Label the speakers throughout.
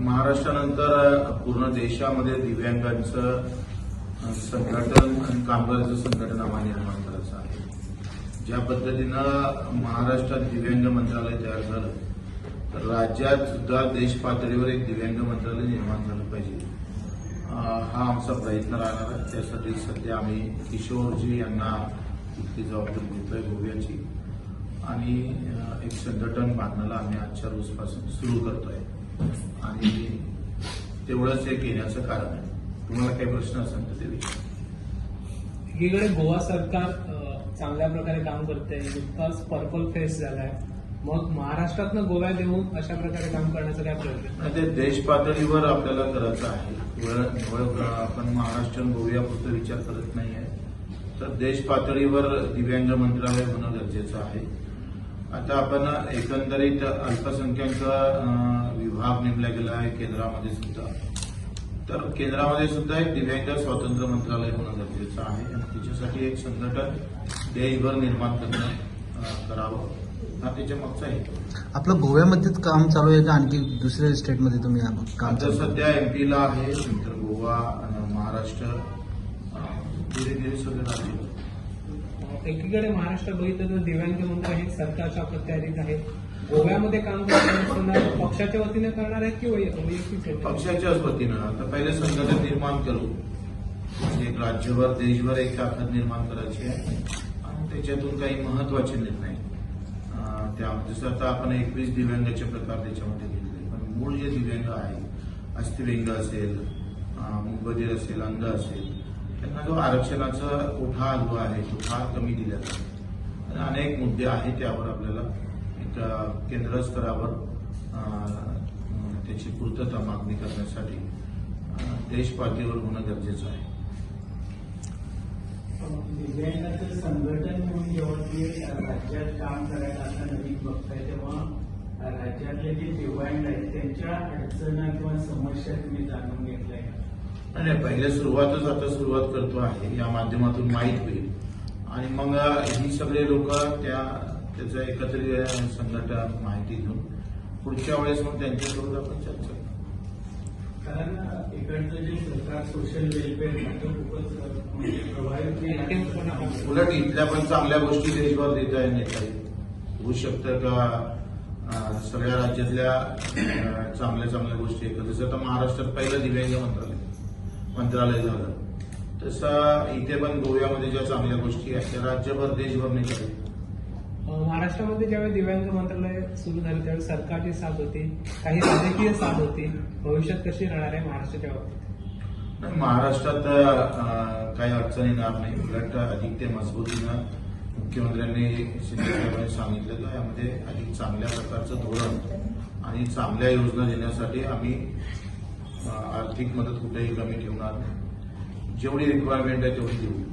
Speaker 1: महाराष्ट्रानंतर पूर्ण देशामध्ये दिव्यांगांचं संघटन आणि कामगारांचं संघटन आम्हाला निर्माण करायचं आहे. ज्या पद्धतीनं महाराष्ट्रात दिव्यांग मंत्रालय तयार झालं तर राज्यात सुद्धा देश पातळीवर एक दिव्यांग मंत्रालय निर्माण झालं पाहिजे, हा आमचा प्रयत्न राहणार आहे. त्यासाठी सध्या आम्ही किशोरजी यांना इतकी जबाबदारी देतोय गोव्याची, आणि एक संघटन बांधण्याला आम्ही आजच्या रोजपासून सुरू करतोय, आणि तेवढंच एक येण्याचं कारण आहे. तुम्हाला काही प्रश्न असेल तर ते विचारा.
Speaker 2: एकीकडे गोवा सरकार चांगल्या प्रकारे काम करते, नुकताच पर्पल फेस झालाय, मग महाराष्ट्रातनं गोव्यात येऊन अशा प्रकारे काम करण्याचा काय प्रयत्न?
Speaker 1: ते देश पातळीवर आपल्याला करायचं आहे. आपण महाराष्ट्र गोव्यापुरता विचार करत नाही आहे, तर देश पातळीवर दिव्यांग मंत्रालय होणं गरजेचं आहे. आता आपण एकंदरीत अल्पसंख्याक विभाग नेमला गेला आहे केंद्रामध्ये सुद्धा, तर केंद्रामध्ये सुद्धा एक दिव्यांग स्वातंत्र्य मंत्रालय होणं गरजेचं आहे, आणि त्याच्यासाठी एक संघटन देशभर निर्माण करावं हा त्याच्या मागचा हेतू.
Speaker 3: आपलं गोव्यामध्येच काम चालू आहे का आणखी दुसऱ्या स्टेटमध्ये तुम्ही काम?
Speaker 1: तर सध्या एमपीला आहे, नंतर गोवा, महाराष्ट्र, धीरे धीरे सगळे राज्य.
Speaker 2: एकीकडे महाराष्ट्र बघितलं तर दिव्यांग मंत्रालय हे सरकारच्या अखत्यारीत आहे. गोव्यामध्ये काम करताना पक्षाच्या वतीने करणार आहेत की वैयक्तिक?
Speaker 1: पक्षाच्याच वतीनं. आता पहिले संघटन निर्माण करू, एक राज्यभर देशभर एक ताकद निर्माण करायची आहे, आणि त्याच्यातून काही महत्वाचे निर्णय जसं आता आपण 21 दिव्यांगाचे प्रकार त्याच्यामध्ये घेतले, पण मूळ जे दिव्यांग आहे, अस्थिव्यंग असेल, मूकबधीर असेल, अंध असेल, त्यांना जो आरक्षणाचा कोठा जो आहे तो फार कमी दिला जातो. अनेक मुद्दे आहेत त्यावर आपल्याला एक केंद्र स्तरावर त्याची पूर्तता मागणी करण्यासाठी देश पातळीवर होणं गरजेचं आहे.
Speaker 4: दिव्यांगाचं संघटन म्हणून जेव्हा ते राज्यात काम करायला आता नवीन बघताय, तेव्हा राज्यातले जे दिव्यांग आहेत त्यांच्या अडचणी किंवा समस्या तुम्ही जाणून घेतल्या का?
Speaker 1: नाही, पहिले आता सुरुवात करतो आहे, या माध्यमातून माहीत होईल, आणि मग ही सगळे लोक त्याचं एकत्रित संघटन माहिती घेऊन पुढच्या वेळेस मग त्यांच्यासोबत आपण चर्चा करू.
Speaker 4: कारण इकडचं जे सरकार सोशल वेलफेअर खूपच म्हणजे प्रभावित,
Speaker 1: उलट इथल्या पण चांगल्या गोष्टी देशभर देता येईल. होऊ शकतं का सगळ्या राज्यातल्या चांगल्या चांगल्या गोष्टी आहेत. जसं आता महाराष्ट्रात पहिलं दिव्यांग मंत्रालय झालं, तसं इथे पण गोव्यामध्ये ज्या चांगल्या गोष्टी आहेत त्या राज्यभर देशभर नाही करत.
Speaker 2: महाराष्ट्रामध्ये ज्यावेळी दिव्यांग मंत्रालय सुरू झालं त्यावेळी सरकारची साथ होती, काही राजकीय साथ होती. भविष्यात कशी राहणार आहे महाराष्ट्राच्या बाबतीत?
Speaker 1: नाही, महाराष्ट्रात काही अडचण येणार नाही. उलट अधिक ते मजबूतीनं मुख्यमंत्र्यांनी शिंदे सांगितलं की यामध्ये अधिक चांगल्या प्रकारचं धोरण आणि चांगल्या योजना देण्यासाठी आम्ही आर्थिक मदत कुठेही कमी ठेवणार नाही. जेवढी रिक्वायरमेंट आहे तेवढी देऊ.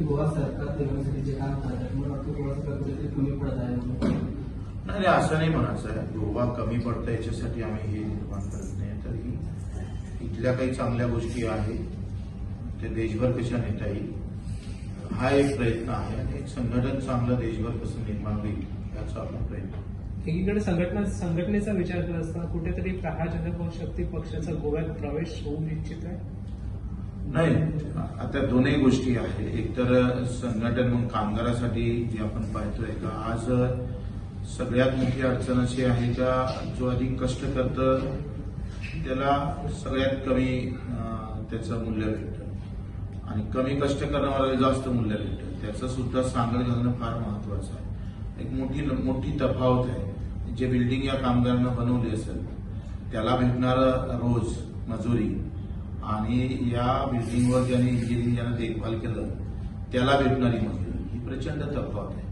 Speaker 5: गोवा सरकार देण्यासाठी जे काम करतात, मला वाटतं गोवा सरकार कमी पडत आहे.
Speaker 1: नाही, असं नाही म्हणायचं आहे. गोवा कमी पडतं याच्यासाठी आम्ही हे निर्माण करत नाही, तर इथल्या काही चांगल्या गोष्टी आहेत ते देशभर कशा नेता येईल हा एक प्रयत्न आहे, आणि एक संघटन चांगलं देशभर कसं निर्माण होईल याचा आपला प्रयत्न.
Speaker 2: एकीकडे संघटनेचा विचार करत असताना कुठेतरी प्रहार जनता शक्ती पक्षाचा गोव्यात प्रवेश होऊ इच्छित आहे?
Speaker 1: नाही, आता दोन्ही गोष्टी आहेत. एकतर संघटन म्हणून कामगारासाठी जे आपण पाहतोय का आज सगळ्यात मोठी अडचण अशी आहे का जो अधिक कष्ट करतं त्याला सगळ्यात कमी त्याचं मूल्य भेटतं, आणि कमी कष्ट करणाऱ्याला जास्त मूल्य भेटतं. त्याचं सुद्धा सांगड घालणं फार महत्वाचं आहे. एक मोठी तफावत आहे. जे बिल्डिंग या कामगारांना बनवली असेल त्याला भेटणारं रोज मजुरी, आणि या बिल्डिंगवर ज्यांनी इंजिनिअरिंग ज्यानं देखभाल केलं त्याला भेटणारी मजुरी, ही प्रचंड तफावत आहे.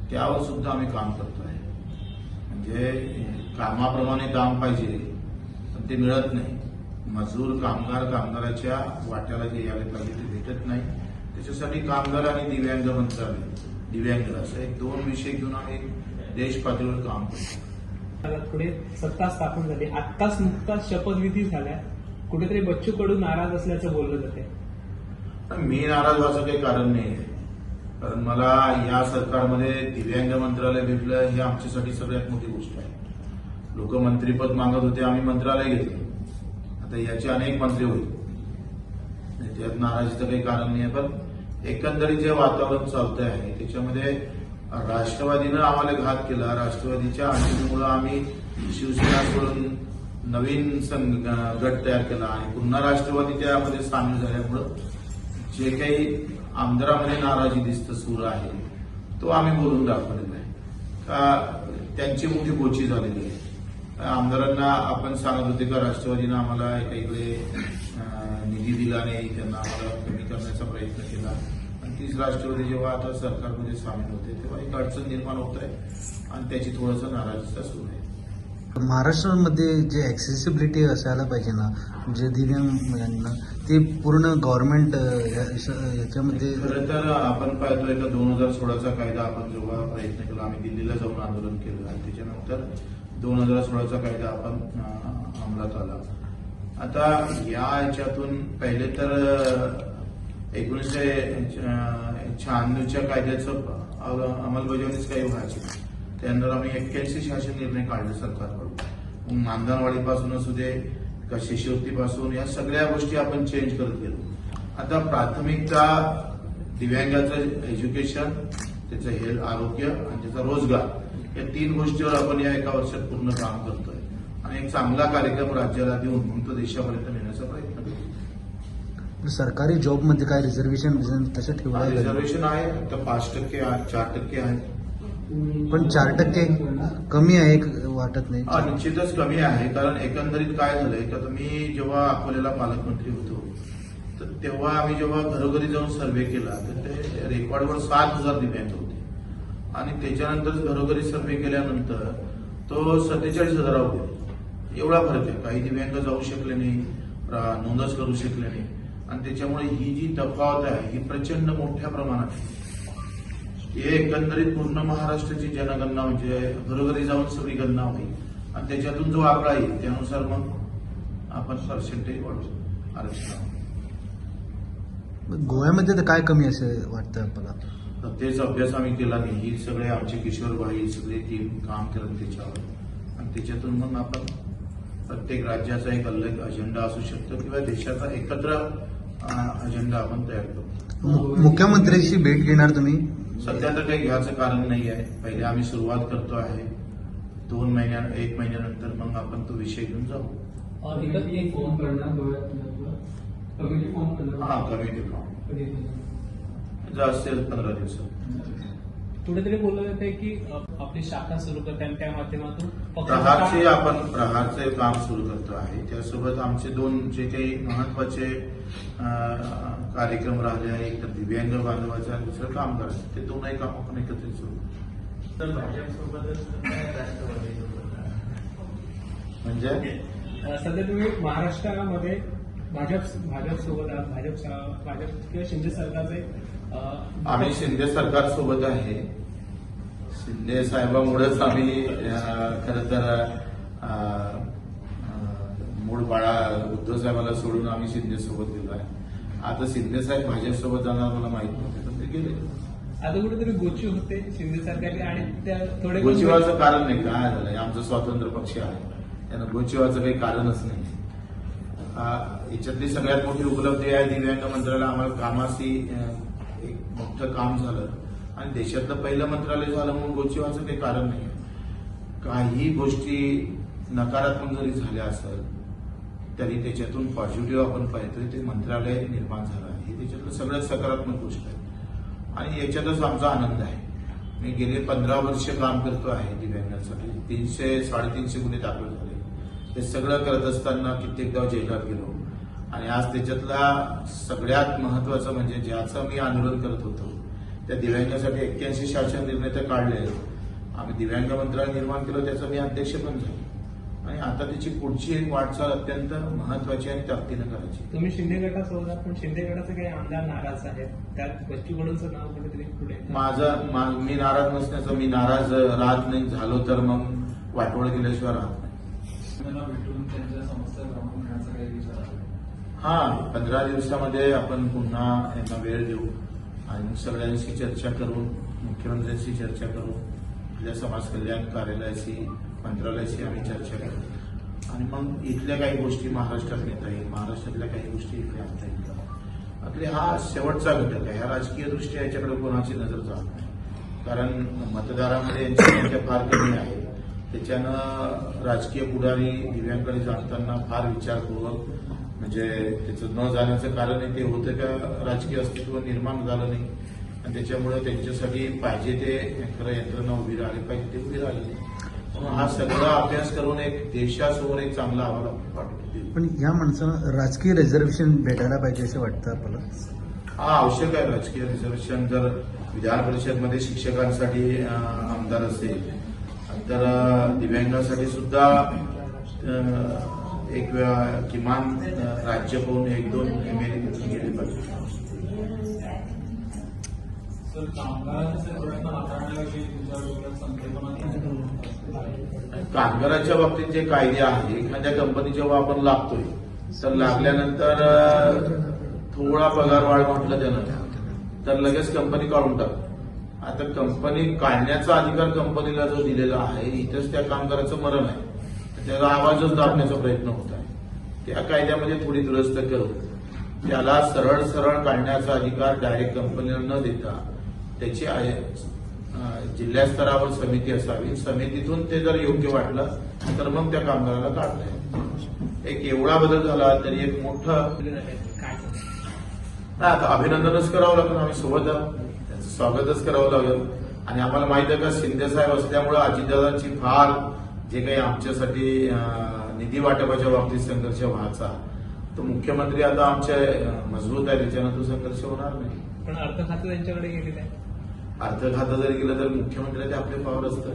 Speaker 1: त्यावर सुद्धा आम्ही काम करतो आहे. म्हणजे कामाप्रमाणे काम पाहिजे पण ते मिळत नाही. मजूर कामगाराच्या वाट्याला जे यायला पाहिजे ते भेटत नाही. त्याच्यासाठी कामगार आणि दिव्यांग मंत्रालय, दिव्यांग असं एक दोन विषय घेऊन आम्ही देश पातळीवर काम करतो.
Speaker 2: पुढे सत्ता स्थापन झाली, आत्ताच नुकताच शपथविधी झाल्या, कुठेतरी बच्चू कडू नाराज असल्याचं बोललं जाते.
Speaker 1: मी नाराज व्हायचं काही कारण नाही आहे. कारण मला या सरकारमध्ये दिव्यांग मंत्रालय भेटलं ही आमच्यासाठी सगळ्यात मोठी गोष्ट आहे. लोक मंत्रीपद मागत होते, आम्ही मंत्रालय घेतलं. आता याचे अनेक मंत्री होईल, त्यात नाराजीचं काही कारण नाही आहे. पण एकंदरीत जे वातावरण चालतंय आहे त्याच्यामध्ये राष्ट्रवादीनं आम्हाला घात केला. राष्ट्रवादीच्या अडचणीमुळे आम्ही शिवसेना सोडून नवीन गट तयार केला आणि पुन्हा राष्ट्रवादी त्यामध्ये सामील झाल्यामुळं जे काही आमदारांमध्ये नाराजी दिसतं सूर आहे तो आम्ही बोलून दाखवलेला आहे का त्यांची मोठी गोची झालेली आहे. आमदारांना आपण सांगत होते का राष्ट्रवादीनं आम्हाला इकडे निधी दिला नाही, त्यांना आम्हाला कमी करण्याचा प्रयत्न केला आणि तीच राष्ट्रवादी जेव्हा आता सरकारमध्ये सामील होते तेव्हा एक अडचण निर्माण होत आहे आणि त्याची थोडंसं नाराजीचा सूर आहे.
Speaker 3: महाराष्ट्रामध्ये जे ऍक्सेसिबिलिटी असायला पाहिजे ना, जे दिव्यांग यांना ते पूर्ण गव्हर्नमेंट याच्यामध्ये
Speaker 1: खरं तर आपण पाहतोय का 2016चा कायदा आपण जेव्हा प्रयत्न केला, आम्ही दिल्लीला जाऊन आंदोलन केलं आणि त्याच्यानंतर 2016चा कायदा आपण अंमलात आला. आता या याच्यातून पहिले तर 1996च्या कायद्याचं अंमलबजावणीच काही व्हायची. त्यानंतर आम्ही 81 शासन निर्णय काढले सरकारकडून. मग मानधनवाढीपासून असू दे का शिष्यवृत्तीपासून या सगळ्या गोष्टी आपण चेंज करत गेलो. आता प्राथमिकता दिव्यांगाचं एज्युकेशन, त्याचं हेल्थ आरोग्य आणि त्याचा रोजगार या 3 गोष्टीवर आपण या एका वर्षात पूर्ण काम करतोय आणि एक चांगला कार्यक्रम राज्याला देऊन मग तो देशापर्यंत नेण्याचा प्रयत्न करतो.
Speaker 3: सरकारी जॉबमध्ये काय रिझर्वेशन तसं ठेवलं
Speaker 1: रिझर्वेशन आहे आता 5% आहे, 4% आहे.
Speaker 3: पण 4% कमी आहे वाटत नाही.
Speaker 1: निश्चितच कमी आहे. कारण एकंदरीत काय झालंय का मी जेव्हा अकोल्याला पालकमंत्री होतो तर तेव्हा आम्ही जेव्हा घरोघरी जाऊन सर्व्हे केला तर ते रेकॉर्डवर 7,000 दिव्यांग होते आणि त्याच्यानंतर घरोघरी सर्व्हे केल्यानंतर तो 47,000 होते. एवढा फरक आहे. काही दिव्यांग जाऊ शकले नाही, नोंदच करू शकले नाही आणि त्याच्यामुळे ही जी तफावत आहे ही प्रचंड मोठ्या प्रमाणात आहे. हे एकंदरीत पूर्ण महाराष्ट्राची जनगणना म्हणजे घरोघरी जाऊन सगळी गणना होईल आणि त्याच्यातून जो आकडा येईल त्यानुसार मग आपण पर्सेंटेज वाढवू आरक्षण.
Speaker 3: गोव्यामध्ये तर काय कमी असं वाटतं आपल्याला?
Speaker 1: तर तेच अभ्यास आम्ही केला नाही. ही सगळे आमचे किशोरभाई सगळे टीम काम करत त्याच्यावर आणि त्याच्यातून मग आपण प्रत्येक राज्याचा एक अलग अजेंडा असू शकतो किंवा देशाचा एकत्र अजेंडा आपण तयार करतो.
Speaker 3: मुख्यमंत्र्यांची भेट घेणार तुम्ही?
Speaker 1: सध्या तर काही घ्यायचं कारण नाही आहे. पहिले आम्ही सुरुवात करतो आहे. 1 महिन्यानंतर मग आपण तो विषय घेऊन जाऊ.
Speaker 2: और इधर ये
Speaker 5: फॉर्म करणार कमिटी फॉर्म करणार.
Speaker 1: कमिटी फॉर्म असेल 15 दिवसात.
Speaker 2: कुठेतरी बोललं जाते की आपली शाखा सुरू करते आणि त्या माध्यमातून
Speaker 1: प्रहारचे आपण प्रहारचे काम सुरू करतो आहे. त्यासोबत आमचे 2 जे काही महत्वाचे कार्यक्रम राहिले आहे, एक तर दिव्यांग बांधवाचं आणि दुसरं काम करायचं, ते 2ही काम आपण एकत्रित सुरू करू.
Speaker 4: तर भाजपसोबतच राष्ट्रवादीसोबत
Speaker 1: म्हणजे
Speaker 2: सध्या तुम्ही महाराष्ट्रामध्ये भाजप सोबत आहात. भाजप किंवा शिंदे सरकारचे
Speaker 1: आम्ही शिंदे सरकार सोबत आहे. शिंदे साहेबांमुळेच आम्ही खरं तर मूळ बाळा उद्धव साहेबांना सोडून आम्ही शिंदे सोबत गेलो आहे. आता शिंदे साहेब भाजप सोबत जाणार मला माहित नव्हते पण ते गेले.
Speaker 2: आता कुठेतरी गोची होते शिंदे सरकारने आणि त्या थोडे
Speaker 1: गोचिवाचं कारण नाही. काय झालंय, आमचा स्वतंत्र पक्ष आहे, त्यांना गोचिवाचं काही कारणच नाही. याच्यातली सगळ्यात मोठी उपलब्धी आहे दिव्यांग मंत्रालय. आम्हाला कामाशी एक मोठं काम झालं आणि देशातलं पहिलं मंत्रालय झालं म्हणून गोचिवाचं काही कारण नाही. काही गोष्टी नकारात्मक जरी झाल्या असेल तरी त्याच्यातून पॉझिटिव्ह आपण पाहतोय ते मंत्रालय निर्माण झालं आहे. ही त्याच्यातलं सगळ्यात सकारात्मक गोष्ट आहे आणि याच्यातच आमचा आनंद आहे. मी गेले 15 वर्ष काम करतो आहे दिव्यांगांसाठी. 300-350 गुन्हे दाखल झाले. हे सगळं करत असताना कित्येकदा जेलात गेलो आणि आज त्याच्यातला सगळ्यात महत्वाचं म्हणजे ज्याचं मी आंदोलन करत होतो त्या दिव्यांगासाठी 81 शासन निर्णय तर काढले. आम्ही दिव्यांग मंत्रालय निर्माण केलं, त्याचं मी अध्यक्ष पण झालो आणि आता त्याची पुढची एक वाटचाल अत्यंत महत्वाची आणि ताकदीनं करायची.
Speaker 2: तुम्ही शिंदे गटासोबत आहात पण शिंदे गटाचे काही आमदार नाराज आहेत. त्यात बच्चूकडूंचं नाव कुठेतरी पुढे येतं.
Speaker 1: मी नाराज नसण्याचं, मी नाराज राहत नाही झालो तर मग वाटोळ केल्याशिवाय राहत नाही.
Speaker 5: भेटून त्यांच्या समस्या जाणून घेण्याचा काही विचार आहे?
Speaker 1: 15 दिवसामध्ये आपण पुन्हा यांना वेळ देऊ आणि मग सगळ्यांशी चर्चा करून मुख्यमंत्र्यांशी चर्चा करून आपल्या समाज कल्याण कार्यालयाशी मंत्रालयाशी आम्ही चर्चा करू आणि मग इथल्या काही गोष्टी महाराष्ट्रात नेता येईल, महाराष्ट्रातल्या काही गोष्टी इकडे आणता येईल. आपले हा शेवटचा घटक आहे. ह्या राजकीय दृष्ट्या याच्याकडे कोणाची नजर जात नाही, कारण मतदारामध्ये यांची संख्या फार कमी आहे. त्याच्यानं राजकीय पुढारी दिव्यांकडे जाताना फार विचारपूर्वक, म्हणजे त्याचं न जाण्याचं कारण ते होतं का राजकीय अस्तित्व निर्माण झालं नाही आणि त्याच्यामुळे त्यांच्यासाठी पाहिजे ते खरं यंत्रणा उभी राहिली पाहिजे ते उभी राहिली. म्हणून हा सगळा अभ्यास करून एक देशासमोर एक चांगला अहवाल पाठवतो.
Speaker 3: पण या माणसाला राजकीय रिझर्वेशन भेटायला पाहिजे असं वाटतं आपल्याला?
Speaker 1: हा आवश्यक आहे. राजकीय रिझर्वेशन जर विधान परिषदमध्ये शिक्षकांसाठी आमदार असेल तर दिव्यांगासाठी सुद्धा एक किमान राज्य पाहून 1-2 MLA गेले पाहिजे.
Speaker 6: सर, कामगारांचे प्रश्न हाताळण्याविषयी तुमच्या
Speaker 1: कामगाराच्या बाबतीत जे कायदे आहे, एखाद्या कंपनी जेव्हा आपण लागतोय तर लागल्यानंतर थोडा पगार वाढ म्हटलं त्यानं तर लगेच कंपनी काढून टाकतो. आता कंपनी काढण्याचा अधिकार कंपनीला जो दिलेला आहे, इथंच त्या कामगाराचं मरण आहे, त्याचा आवाजच दाबण्याचा प्रयत्न होत आहे. त्या कायद्यामध्ये थोडी दुरुस्त करून त्याला सरळ सरळ काढण्याचा अधिकार डायरेक्ट कंपनीला न देता त्याची जिल्हा स्तरावर समिती असावी. समितीतून ते जर योग्य वाटलं तर मग त्या कामगाराला काढता येईल. एक एवढा बदल झाला तरी एक मोठं
Speaker 2: काय
Speaker 1: नाही, आता अभिनंदनच करावं लागेल. आम्ही सोबत आहोत, त्यांचं स्वागतच करावं लागेल. आणि आम्हाला माहिती आहे का शिंदे साहेब असल्यामुळे अजितदादांची फार जे काही आमच्यासाठी निधी वाटपाच्या बाबतीत संघर्ष व्हायचा, तो मुख्यमंत्री आता आमचे मजबूत आहे, त्याच्यानं तो संघर्ष होणार नाही.
Speaker 2: पण अर्थ खातं त्यांच्याकडे गेलेलं आहे.
Speaker 1: अर्थ खातं जर गेलं तर मुख्यमंत्र्याचे आपले पावर असतं.